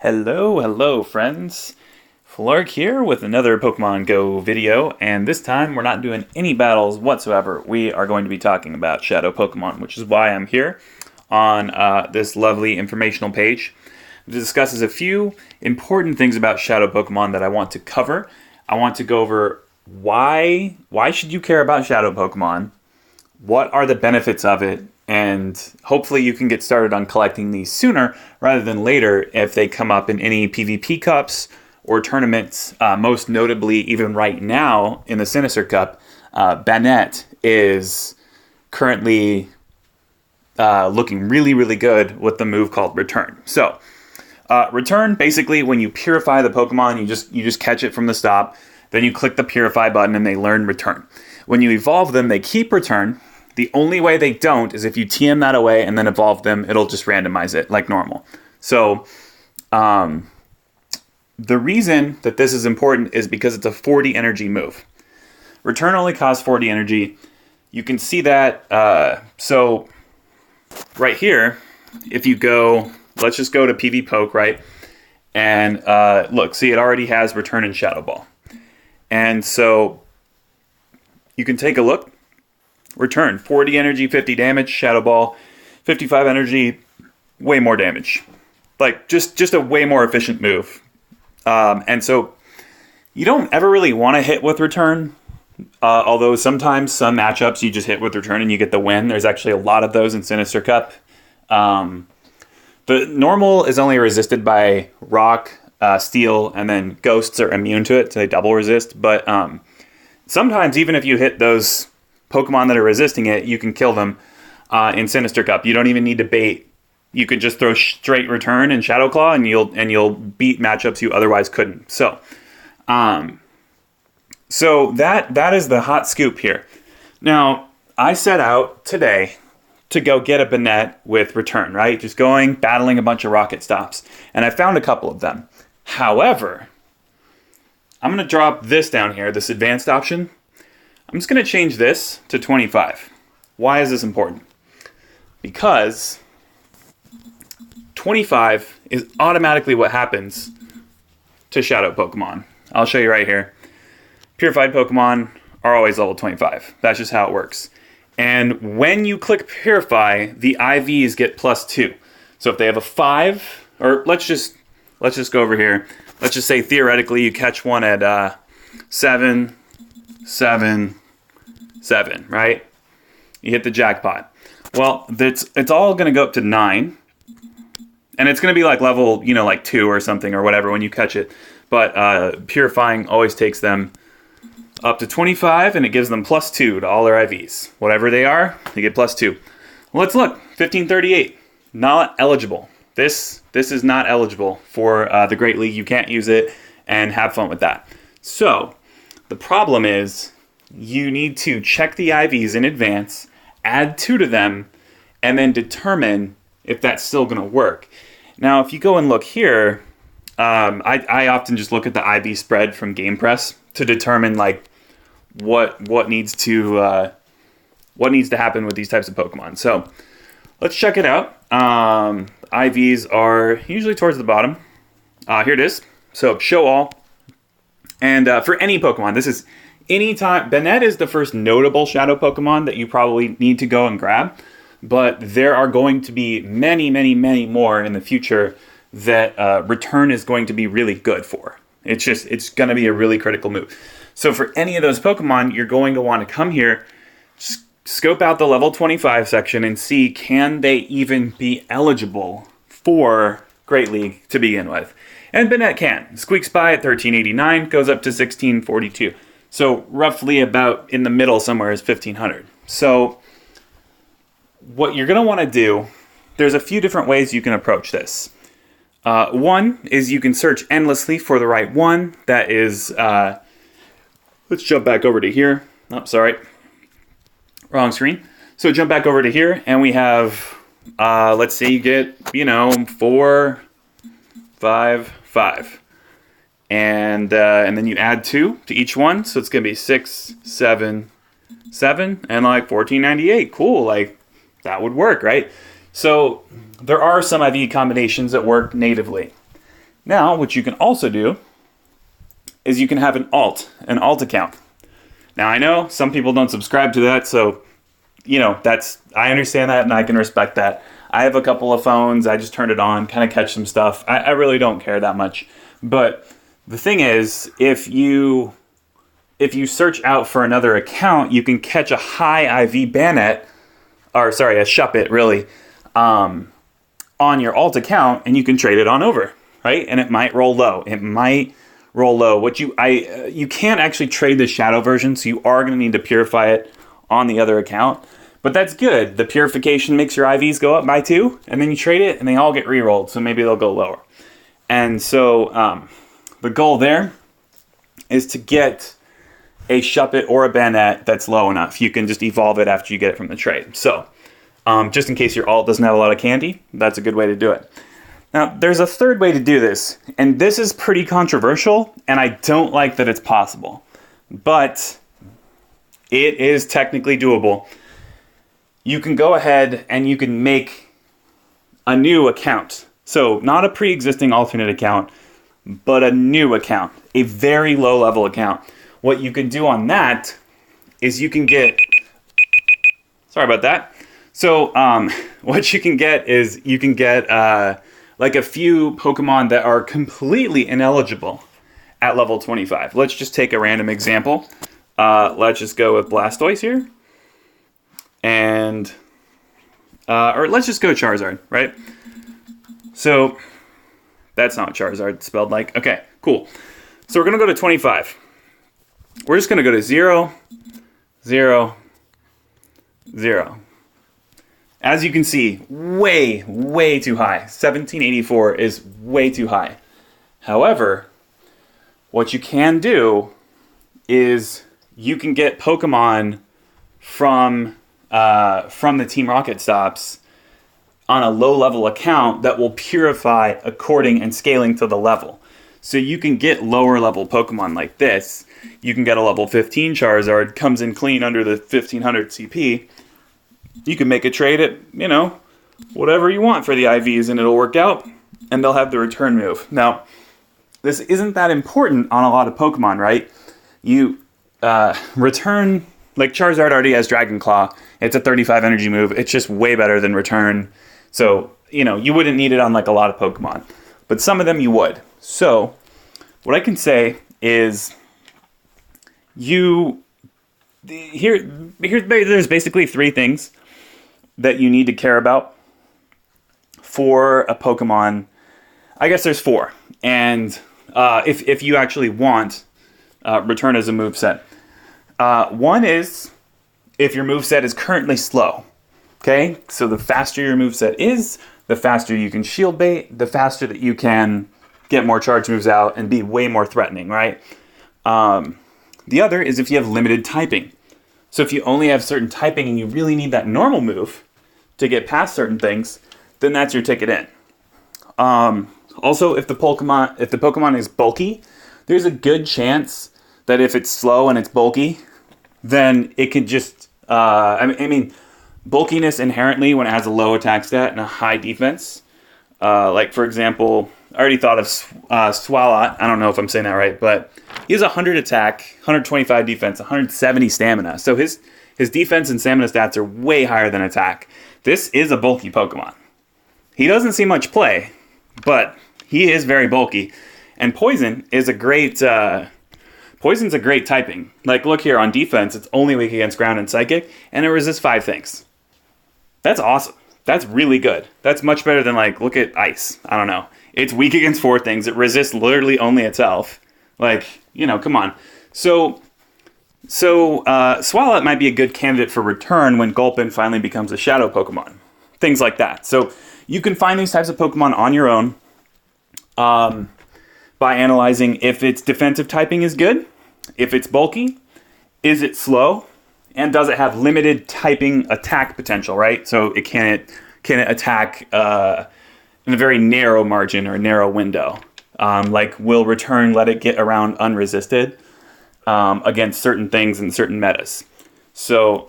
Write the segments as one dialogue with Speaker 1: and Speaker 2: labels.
Speaker 1: Hello friends. Flark here with another Pokemon Go video, and this time we're not doing any battles whatsoever. We are going to be talking about Shadow Pokemon, which is why I'm here on this lovely informational page. It discusses a few important things about Shadow Pokemon that I want to cover. I want to go over why should you care about Shadow Pokemon, what are the benefits of it, and hopefully you can get started on collecting these sooner rather than later if they come up in any PvP cups or tournaments. Most notably, even right now in the Sinister Cup, Banette is currently looking really good with the move called Return. So, Return, basically when you purify the Pokemon, you just catch it from the stop, then you click the Purify button and they learn Return. When you evolve them, they keep Return. The only way they don't is if you TM that away and then evolve them, it'll just randomize it like normal. So, the reason that this is important is because it's a 40 energy move. Return only costs 40 energy. You can see that, so right here, if you go, let's just go to PV Poke, right? And look, see, it already has Return and Shadow Ball. And so you can take a look. Return, 40 energy, 50 damage, Shadow Ball, 55 energy, way more damage. Like, just a way more efficient move. And so, you don't ever really want to hit with Return, although sometimes some matchups you just hit with Return and you get the win. There's actually a lot of those in Sinister Cup. The normal is only resisted by Rock, Steel, and then Ghosts are immune to it, so they double resist. But sometimes, even if you hit those Pokemon that are resisting it, you can kill them in Sinister Cup. You don't even need to bait. You could just throw straight Return and Shadow Claw, and you'll beat matchups you otherwise couldn't. So, that is the hot scoop here. Now, I set out today to go get a Banette with Return, right? Just going, battling a bunch of Rocket Stops, and I found a couple of them. However, I'm going to drop this down here, this advanced option. I'm just going to change this to 25. Why is this important? Because 25 is automatically what happens to Shadow Pokemon. I'll show you right here. Purified Pokemon are always level 25. That's just how it works. And when you click Purify, the IVs get +2. So if they have a 5, or let's just go over here. Let's just say theoretically you catch one at 7, 7, 7, right? You hit the jackpot. Well, it's all going to go up to 9. And it's going to be like level, like 2 or something or whatever when you catch it. But Purifying always takes them up to 25, and it gives them +2 to all their IVs. Whatever they are, they get +2. Well, let's look. 1538. Not eligible. This is not eligible for the Great League. You can't use it, and have fun with that. So, the problem is, you need to check the IVs in advance, add 2 to them, and then determine if that's still going to work. Now, if you go and look here, I often just look at the IV spread from Game Press to determine like what needs to happen with these types of Pokemon. So let's check it out. IVs are usually towards the bottom. Here it is. So show all, and for any Pokemon, this is anytime. Banette is the first notable Shadow Pokemon that you probably need to go and grab. But there are going to be many more in the future that Return is going to be really good for. It's going to be a really critical move. So for any of those Pokemon, you're going to want to come here, scope out the level 25 section, and see, can they even be eligible for Great League to begin with? And Banette can. Squeaks by at 1389, goes up to 1642. So roughly about in the middle somewhere is 1500. So what you're going to want to do, there's a few different ways you can approach this. One is you can search endlessly for the right one. That is, let's jump back over to here. Oh, sorry. Wrong screen. So jump back over to here, and we have, let's say you get, 4, 5, 5. And then you add 2 to each one. So it's going to be 6, 7, 7, and like 1498. Cool. Like, that would work, right? So there are some IV combinations that work natively. Now, what you can also do is you can have an alt account. Now, I know some people don't subscribe to that, so, I understand that and I can respect that. I have a couple of phones, I just turned it on, kind of catch some stuff. I really don't care that much. But the thing is, if you search out for another account, you can catch a high IV banet, a shuppet really, on your alt account, and you can trade it on over, right? And it might roll low. You can't actually trade the shadow version, so you are going to need to purify it on the other account. But that's good. The purification makes your IVs go up by 2, and then you trade it, and they all get re-rolled, so maybe they'll go lower. And so the goal there is to get a shuppet or a banet that's low enough. You can just evolve it after you get it from the trade. So just in case your alt doesn't have a lot of candy, that's a good way to do it. Now, there's a third way to do this, and this is pretty controversial, and I don't like that it's possible. But it is technically doable. You can go ahead and you can make a new account. So not a pre-existing alternate account, but a new account, a very low-level account. What you can do on that is you can get... Sorry about that. So what you can get is you can get like a few Pokemon that are completely ineligible at level 25. Let's just take a random example. Let's just go with Blastoise here. And, or let's just go Charizard, right? So, that's not what Charizard spelled like. Okay, cool. So we're going to go to 25. We're just going to go to 0, 0, 0. As you can see, way, way too high. 1784 is way too high. However, what you can do is you can get Pokemon from the Team Rocket stops on a low-level account that will purify according and scaling to the level. So you can get lower-level Pokemon like this. You can get a level 15 Charizard, comes in clean under the 1500 CP. You can make a trade at, whatever you want for the IVs, and it'll work out, and they'll have the return move. Now, this isn't that important on a lot of Pokemon, right? You return... Like Charizard already has Dragon Claw. It's a 35 energy move. It's just way better than Return. So, you wouldn't need it on like a lot of Pokemon. But some of them you would. So, what I can say is there's basically 3 things that you need to care about for a Pokemon. I guess there's 4. And if you actually want Return as a moveset. One is if your moveset is currently slow. Okay? So the faster your moveset is, the faster you can shield bait, the faster that you can get more charge moves out and be way more threatening, right? The other is if you have limited typing. So if you only have certain typing and you really need that normal move to get past certain things, then that's your ticket in. Also, if the Pokemon is bulky, there's a good chance that if it's slow and it's bulky, then it could just... bulkiness inherently, when it has a low attack stat and a high defense, like, for example, I already thought of Swalot. I don't know if I'm saying that right, but he has 100 attack, 125 defense, 170 stamina. So his defense and stamina stats are way higher than attack. This is a bulky Pokemon. He doesn't see much play, but he is very bulky. And Poison is a great... Poison's a great typing. Like, look here, on defense, it's only weak against ground and psychic, and it resists 5 things. That's awesome. That's really good. That's much better than, like, look at ice. I don't know. It's weak against 4 things. It resists literally only itself. Like, come on. So Swalot might be a good candidate for return when Gulpin finally becomes a shadow Pokemon. Things like that. So you can find these types of Pokemon on your own by analyzing if its defensive typing is good, if it's bulky, is it slow, and does it have limited typing attack potential, right? So it can it attack in a very narrow margin or narrow window. Like, will Return let it get around unresisted against certain things and certain metas? So,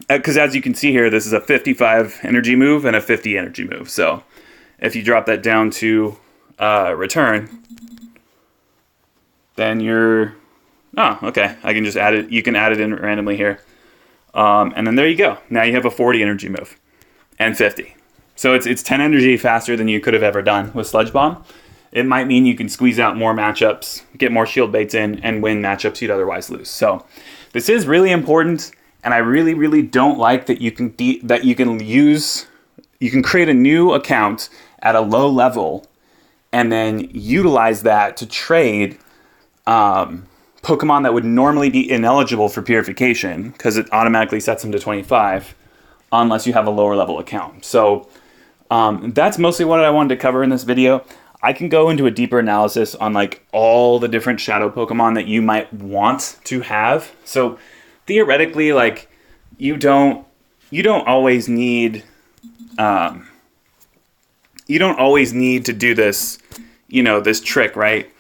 Speaker 1: because as you can see here, this is a 55 energy move and a 50 energy move. So, if you drop that down to return, then you're, oh, okay. I can just add it. You can add it in randomly here. And then there you go. Now you have a 40 energy move and 50. So it's 10 energy faster than you could have ever done with Sludge Bomb. It might mean you can squeeze out more matchups, get more shield baits in, and win matchups you'd otherwise lose. So this is really important, and I really, really don't like that you can create a new account at a low level and then utilize that to trade Pokemon that would normally be ineligible for purification because it automatically sets them to 25 unless you have a lower level account. So that's mostly what I wanted to cover in this video. I can go into a deeper analysis on like all the different shadow Pokemon that you might want to have. So theoretically, like you don't always need to do this, this trick, right?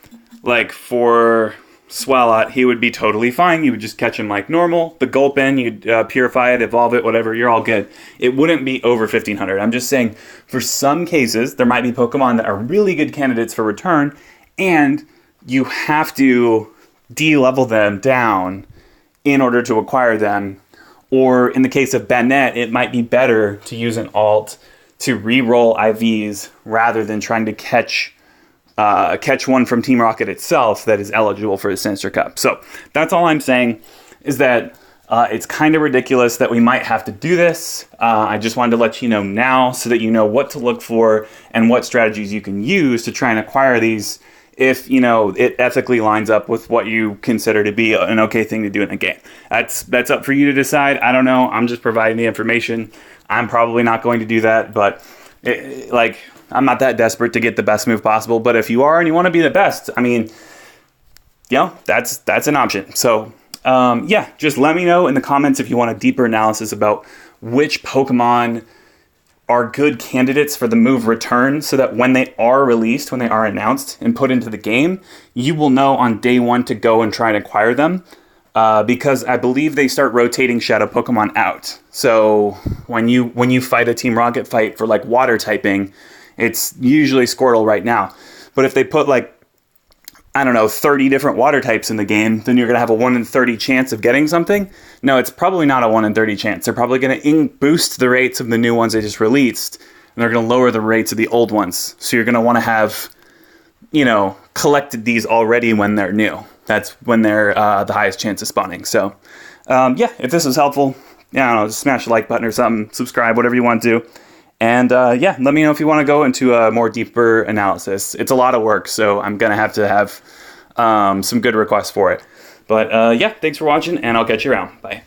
Speaker 1: Like for Swalot, he would be totally fine. You would just catch him like normal. The Gulpin, you'd purify it, evolve it, whatever, you're all good. It wouldn't be over 1500. I'm just saying, for some cases, there might be Pokemon that are really good candidates for return, and you have to de-level them down in order to acquire them. Or in the case of Banette, it might be better to use an alt to re-roll IVs rather than trying to catch one from Team Rocket itself that is eligible for the Sinister Cup. So that's all I'm saying, is that it's kind of ridiculous that we might have to do this. I just wanted to let you know now so that you know what to look for and what strategies you can use to try and acquire these if, it ethically lines up with what you consider to be an okay thing to do in the game. That's up for you to decide. I don't know. I'm just providing the information. I'm probably not going to do that, but I'm not that desperate to get the best move possible, but if you are and you want to be the best, I mean, that's an option. So, just let me know in the comments if you want a deeper analysis about which Pokemon are good candidates for the move return, so that when they are released, when they are announced and put into the game, you will know on day one to go and try and acquire them. Because I believe they start rotating shadow Pokemon out. So when you fight a Team Rocket fight for like water typing, it's usually Squirtle right now. But if they put 30 different water types in the game, then you're going to have a 1 in 30 chance of getting something. No, it's probably not a 1 in 30 chance. They're probably going to boost the rates of the new ones they just released, and they're going to lower the rates of the old ones. So you're going to want to have, collected these already when they're new. That's when they're the highest chance of spawning. So, if this was helpful, just smash the like button or something, subscribe, whatever you want to do. And, let me know if you want to go into a more deeper analysis. It's a lot of work, so I'm going to have some good requests for it. But, thanks for watching, and I'll catch you around. Bye.